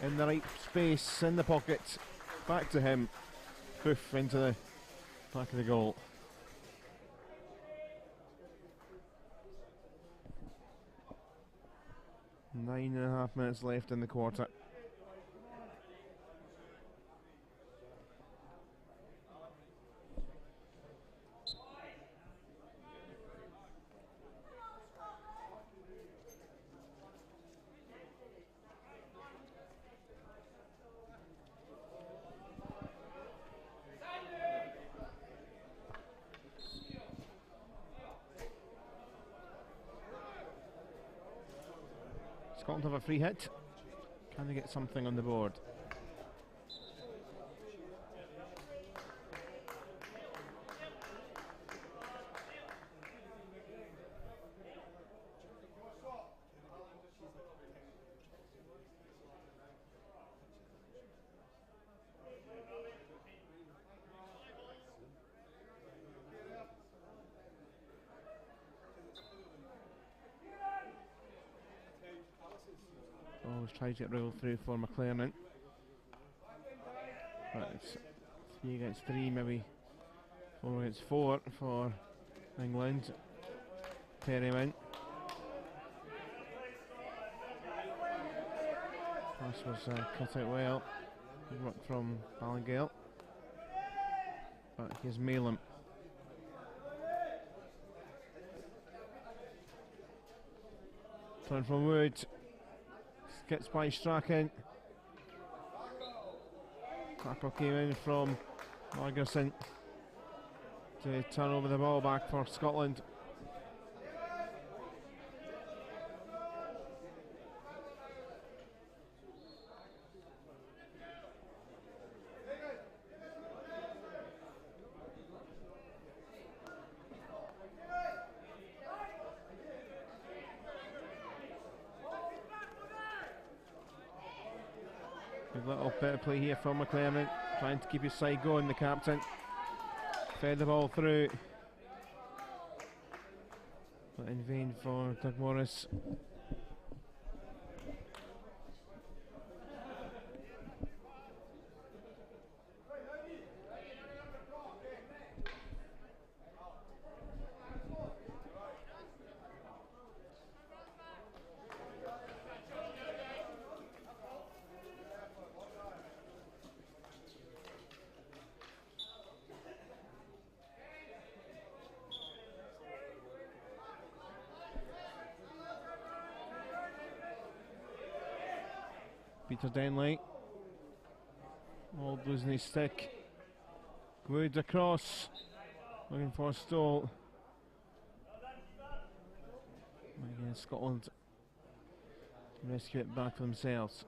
in the right space, in the pocket, back to him, poof, into the back of the goal. 9.5 minutes left in the quarter. Scotland have a free hit. Can they get something on the board? Always tries to get rolled through for McLaren. But it's 3 against 3, maybe 4 against 4 for England. Perryman. Pass was cut out well. Good work from Ballingale. But here's Malem. Turn from Wood. Gets by Strachan. Tackle came in from Margerson to turn over the ball back for Scotland. Good little bit of play here from McLaren, trying to keep his side going, the captain. Fed the ball through, but in vain for Doug Morris. Peter Denley, all losing his stick. Wood across, looking for Stoll. Again, Scotland rescue it back for themselves.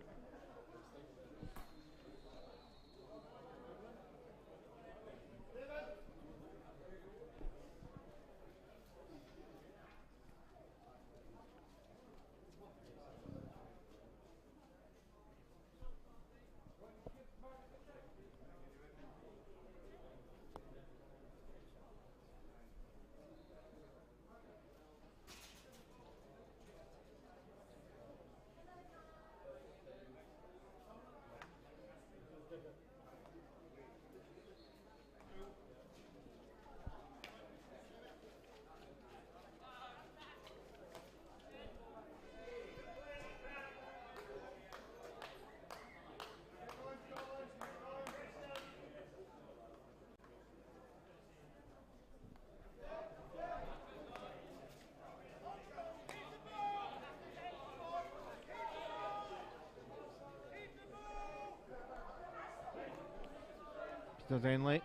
to Denley.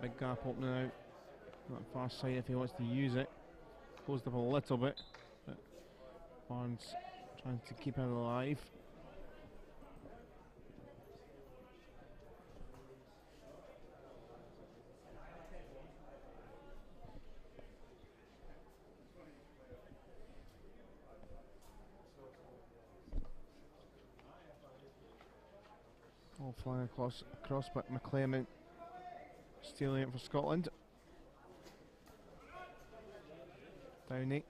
Big gap opening out that far side if he wants to use it. Closed up a little bit, but Barnes trying to keep it alive. All flying across, but McClellan stealing it for Scotland. Downey.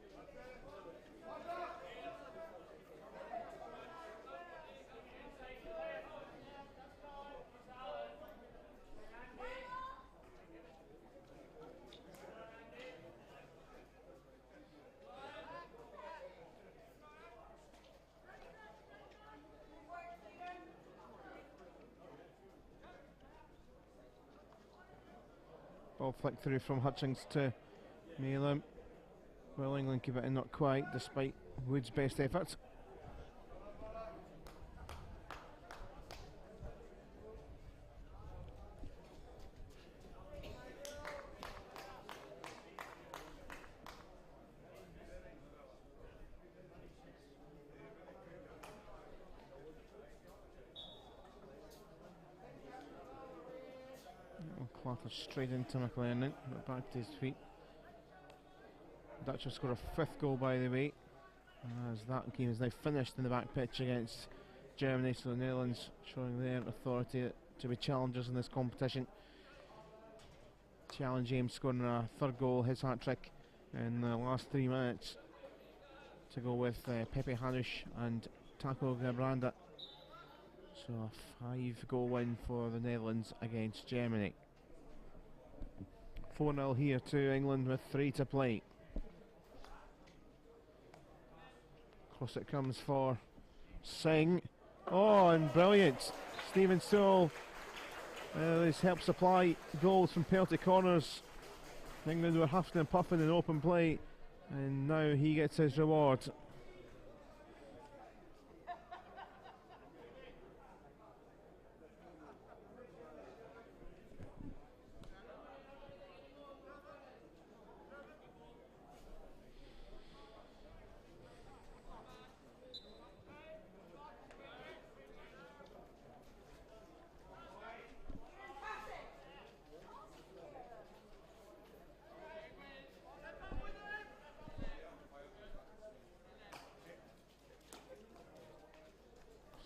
Ball flicked through from Hutchings to Malem. Will England keep it in? Not quite, despite Wood's best efforts. Clatter straight into McLennan, but back to his feet. Dutch have scored a 5th goal, by the way, as that game is now finished in the back pitch against Germany. So the Netherlands showing their authority to be challengers in this competition. Challenge James scoring a 3rd goal, his hat-trick in the last 3 minutes, to go with Pepe Hanush and Taco Gabranda. So a 5-goal win for the Netherlands against Germany. 4-0 here to England with 3 to play. Cross it comes for Singh. Oh, and brilliant. Stephen Sewell has helped supply goals from penalty corners. England were huffing and puffing in open play, and now he gets his reward.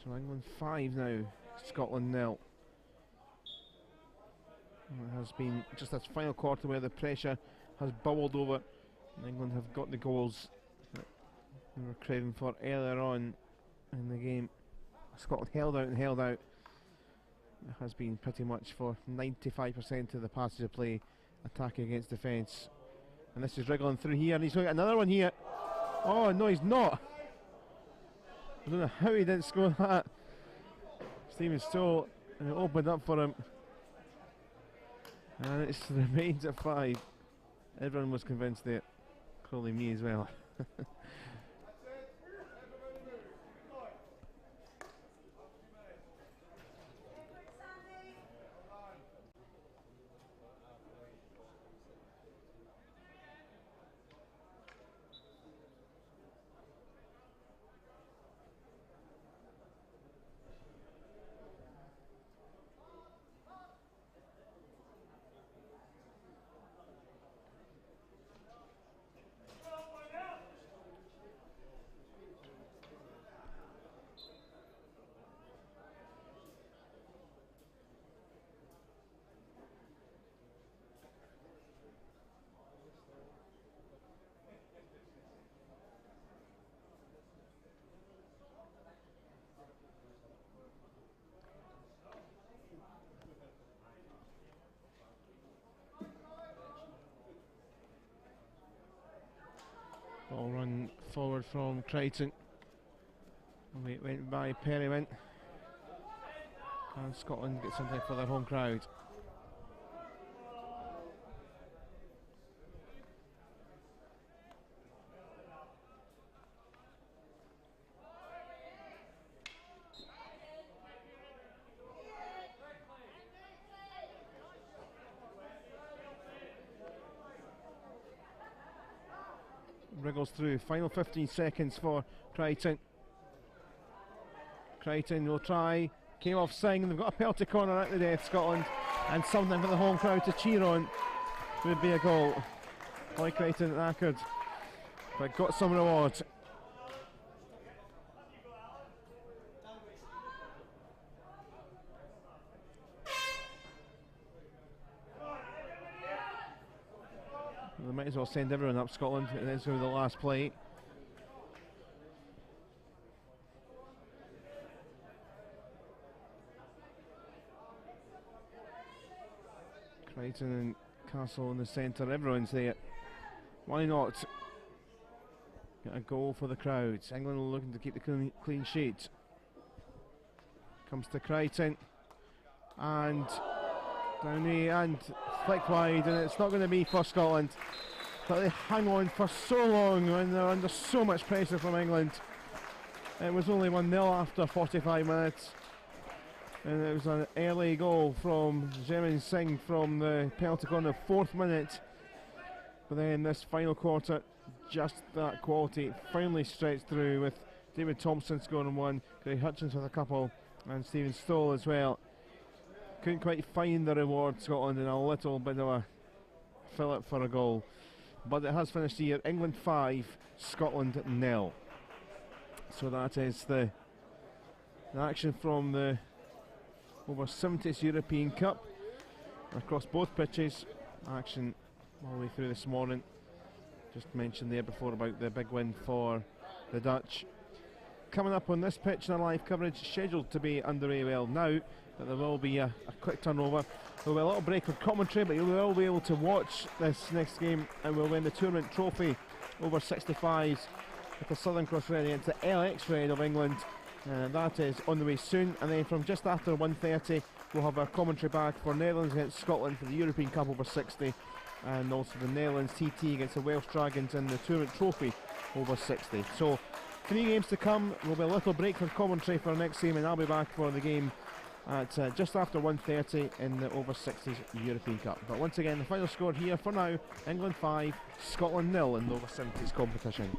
So England 5 now, Scotland 0. It has been just this final quarter where the pressure has bubbled over, and England have got the goals that they were craving for earlier on in the game. Scotland held out and held out. It has been pretty much for 95% of the passage of play, attacking against defence. And this is wriggling through here, and he's going to get another one here. Oh no, he's not. I don't know how he didn't score that. Stephen Stoll opened up for him, and it remains at 5. Everyone was convinced there, including me as well. Ball run forward from Crichton. It went by Perry went. Can Scotland get something for their home crowd? wriggles through. Final 15 seconds for Crichton. Crichton will try. Came off Singh. They've got a penalty corner at the death, Scotland, and something for the home crowd to cheer on. Would be a goal. Like Crichton knackered, but got some reward. They might as well send everyone up, Scotland. It is going to be the last play. Crichton and Castle in the centre, everyone's there. Why not? Get a goal for the crowds. England looking to keep the clean sheet. Comes to Crichton. And Downey and flick wide, and it's not going to be for Scotland. But they hang on for so long when they're under so much pressure from England. It was only 1-0 after 45 minutes. And it was an early goal from Jamin Singh from the penalty corner, 4th minute. But then this final quarter, just that quality finally stretched through, with David Thompson scoring one, Greg Hutchins with a couple, and Stephen Stoll as well. Couldn't quite find the reward, Scotland, in a little bit of a fill-up for a goal. But it has finished here, England 5, Scotland 0. So that is the action from the o70 European Cup across both pitches. Action all the way through this morning. Just mentioned there before about the big win for the Dutch. Coming up on this pitch in our live coverage, scheduled to be underway well now, but there will be a quick turnover. There will be a little break of commentary, but you will be able to watch this next game, and we'll win the tournament trophy over 65s with the Southern Cross Red against the LX Red of England. That is on the way soon, and then from just after 1:30 we'll have our commentary back for Netherlands against Scotland for the European Cup over 60, and also the Netherlands TT against the Welsh Dragons in the tournament trophy over 60. So 3 games to come. There'll be a little break for commentary for our next game, and I'll be back for the game at just after 1:30 in the over 60s European Cup. But once again, the final score here for now, England 5, Scotland 0 in the over 70s competition.